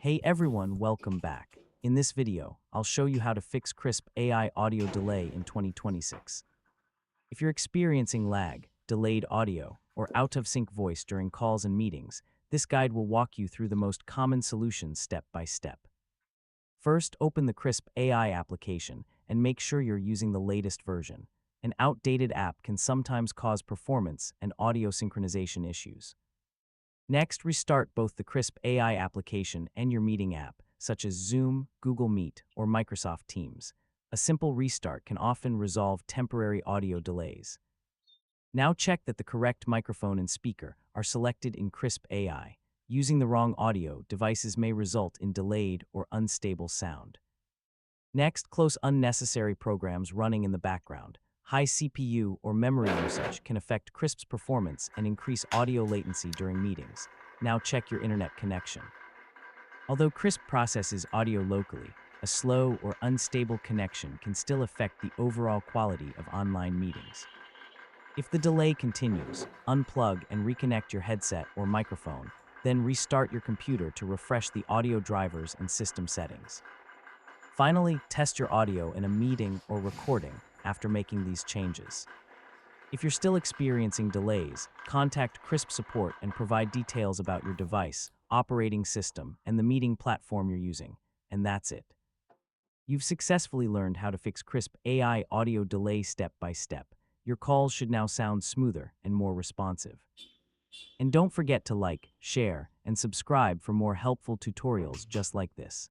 Hey everyone, welcome back. In this video, I'll show you how to fix Krisp AI audio delay in 2026. If you're experiencing lag, delayed audio, or out-of-sync voice during calls and meetings, this guide will walk you through the most common solutions step by step. First, open the Krisp AI application and make sure you're using the latest version. An outdated app can sometimes cause performance and audio synchronization issues. Next, restart both the Krisp AI application and your meeting app, such as Zoom, Google Meet, or Microsoft Teams. A simple restart can often resolve temporary audio delays. Now check that the correct microphone and speaker are selected in Krisp AI. Using the wrong audio devices may result in delayed or unstable sound. Next, close unnecessary programs running in the background. High CPU or memory usage can affect Krisp's performance and increase audio latency during meetings. Now check your internet connection. Although Krisp processes audio locally, a slow or unstable connection can still affect the overall quality of online meetings. If the delay continues, unplug and reconnect your headset or microphone, then restart your computer to refresh the audio drivers and system settings. Finally, test your audio in a meeting or recording after making these changes. If you're still experiencing delays, contact Krisp support and provide details about your device, operating system, and the meeting platform you're using. And that's it. You've successfully learned how to fix Krisp AI audio delay step by step. Your calls should now sound smoother and more responsive. And don't forget to like, share, and subscribe for more helpful tutorials just like this.